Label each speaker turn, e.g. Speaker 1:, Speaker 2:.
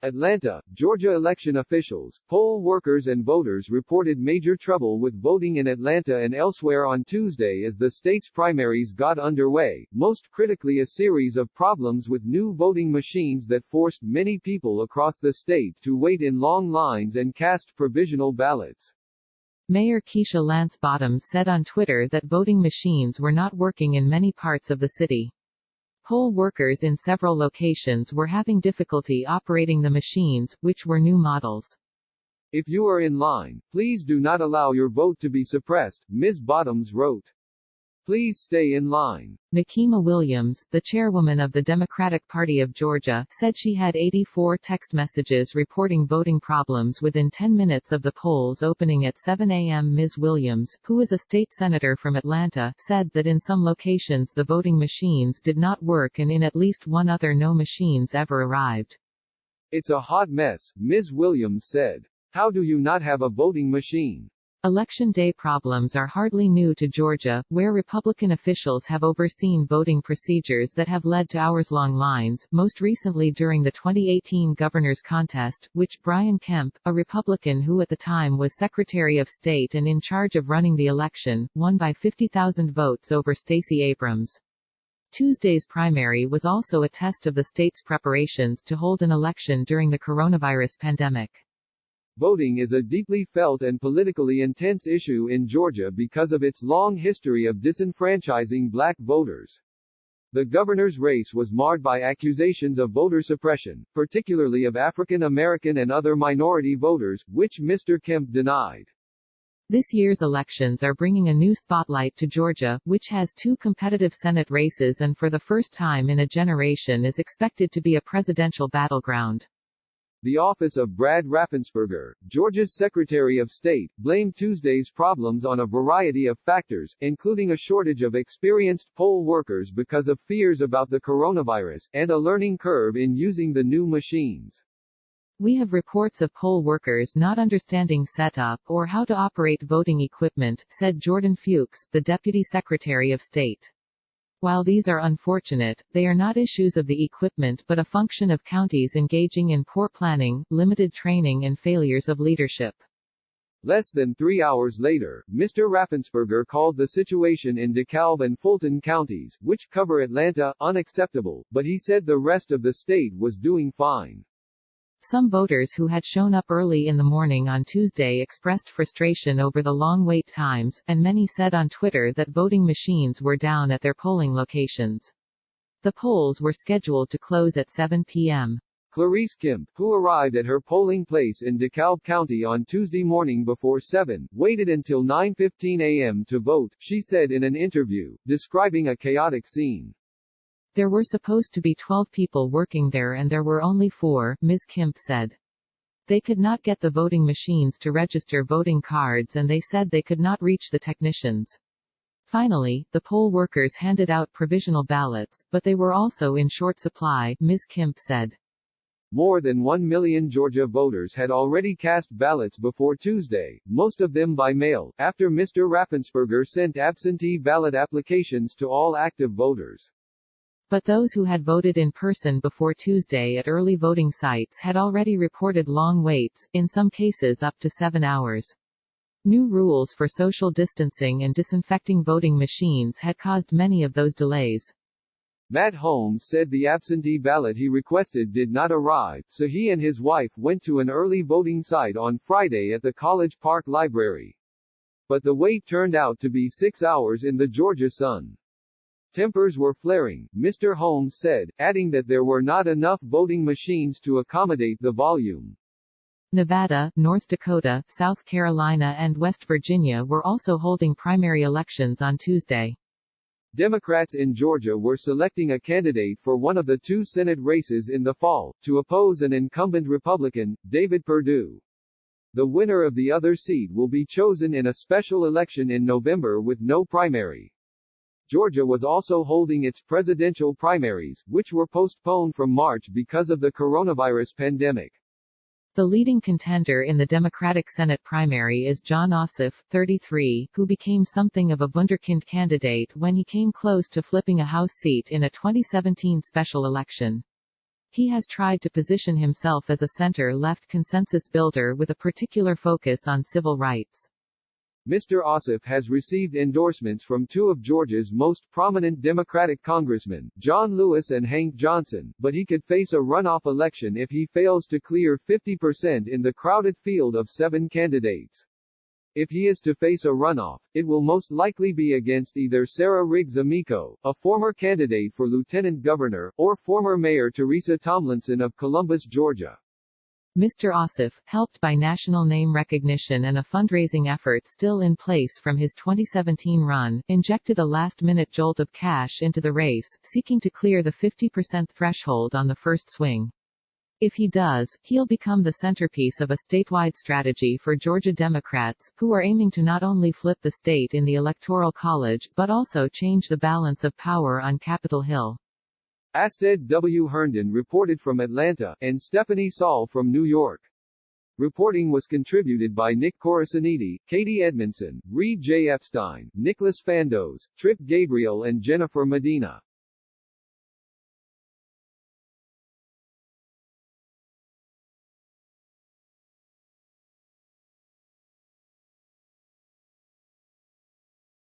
Speaker 1: Atlanta, Georgia. Election officials, poll workers and voters reported major trouble with voting in Atlanta and elsewhere on Tuesday as the state's primaries got underway, most critically a series of problems with new voting machines that forced many people across the state to wait in long lines and cast provisional ballots.
Speaker 2: Mayor Keisha Lance Bottoms said on Twitter that voting machines were not working in many parts of the city. Poll workers in several locations were having difficulty operating the machines, which were new models.
Speaker 1: If you are in line, please do not allow your vote to be suppressed, Ms. Bottoms wrote. Please stay in line.
Speaker 2: Nikema Williams, the chairwoman of the Democratic Party of Georgia, said she had 84 text messages reporting voting problems within 10 minutes of the polls opening at 7 a.m. Ms. Williams, who is a state senator from Atlanta, said that in some locations the voting machines did not work and in at least one other no machines ever arrived.
Speaker 1: It's a hot mess, Ms. Williams said. How do you not have a voting machine?
Speaker 2: Election day problems are hardly new to Georgia, where Republican officials have overseen voting procedures that have led to hours-long lines, most recently during the 2018 governor's contest, which Brian Kemp, a Republican who at the time was Secretary of State and in charge of running the election, won by 50,000 votes over Stacey Abrams. Tuesday's primary was also a test of the state's preparations to hold an election during the coronavirus pandemic.
Speaker 1: Voting is a deeply felt and politically intense issue in Georgia because of its long history of disenfranchising black voters. The governor's race was marred by accusations of voter suppression, particularly of African American and other minority voters, which Mr. Kemp denied.
Speaker 2: This year's elections are bringing a new spotlight to Georgia, which has two competitive Senate races and for the first time in a generation is expected to be a presidential battleground.
Speaker 1: The office of Brad Raffensperger, Georgia's Secretary of State, blamed Tuesday's problems on a variety of factors, including a shortage of experienced poll workers because of fears about the coronavirus, and a learning curve in using the new machines.
Speaker 2: We have reports of poll workers not understanding setup or how to operate voting equipment, said Jordan Fuchs, the Deputy Secretary of State. While these are unfortunate, they are not issues of the equipment but a function of counties engaging in poor planning, limited training and failures of leadership.
Speaker 1: Less than 3 hours later, Mr. Raffensperger called the situation in DeKalb and Fulton counties, which cover Atlanta, unacceptable, but he said the rest of the state was doing fine.
Speaker 2: Some voters who had shown up early in the morning on Tuesday expressed frustration over the long wait times, and many said on Twitter that voting machines were down at their polling locations. The polls were scheduled to close at 7 p.m.
Speaker 1: Clarice Kemp, who arrived at her polling place in DeKalb County on Tuesday morning before 7, waited until 9:15 a.m. to vote, she said in an interview, describing a chaotic scene.
Speaker 2: There were supposed to be 12 people working there and there were only 4, Ms. Kemp said. They could not get the voting machines to register voting cards and they said they could not reach the technicians. Finally, the poll workers handed out provisional ballots, but they were also in short supply, Ms. Kemp said.
Speaker 1: More than 1 million Georgia voters had already cast ballots before Tuesday, most of them by mail, after Mr. Raffensperger sent absentee ballot applications to all active voters.
Speaker 2: But those who had voted in person before Tuesday at early voting sites had already reported long waits, in some cases up to 7 hours. New rules for social distancing and disinfecting voting machines had caused many of those delays.
Speaker 1: Matt Holmes said the absentee ballot he requested did not arrive, so he and his wife went to an early voting site on Friday at the College Park Library. But the wait turned out to be 6 hours in the Georgia sun. Tempers were flaring, Mr. Holmes said, adding that there were not enough voting machines to accommodate the volume.
Speaker 2: Nevada, North Dakota, South Carolina and West Virginia were also holding primary elections on Tuesday.
Speaker 1: Democrats in Georgia were selecting a candidate for one of the 2 Senate races in the fall, to oppose an incumbent Republican, David Perdue. The winner of the other seat will be chosen in a special election in November with no primary. Georgia was also holding its presidential primaries, which were postponed from March because of the coronavirus pandemic.
Speaker 2: The leading contender in the Democratic Senate primary is Jon Ossoff, 33, who became something of a wunderkind candidate when he came close to flipping a House seat in a 2017 special election. he has tried to position himself as a center-left consensus builder with a particular focus on civil rights.
Speaker 1: Mr. Ossoff has received endorsements from two of Georgia's most prominent Democratic congressmen, John Lewis and Hank Johnson, but he could face a runoff election if he fails to clear 50% in the crowded field of 7 candidates. If he is to face a runoff, it will most likely be against either Sarah Riggs Amico, a former candidate for lieutenant governor, or former Mayor Teresa Tomlinson of Columbus, Georgia.
Speaker 2: Mr. Ossoff, helped by national name recognition and a fundraising effort still in place from his 2017 run, injected a last-minute jolt of cash into the race, seeking to clear the 50% threshold on the first swing. If he does, he'll become the centerpiece of a statewide strategy for Georgia Democrats, who are aiming to not only flip the state in the Electoral College, but also change the balance of power on Capitol Hill.
Speaker 1: Asted W. Herndon reported from Atlanta, and Stephanie Saul from New York. Reporting was contributed by Nick Corasaniti, Katie Edmondson, Reed J. Epstein, Nicholas Fandos, Trip Gabriel and Jennifer Medina.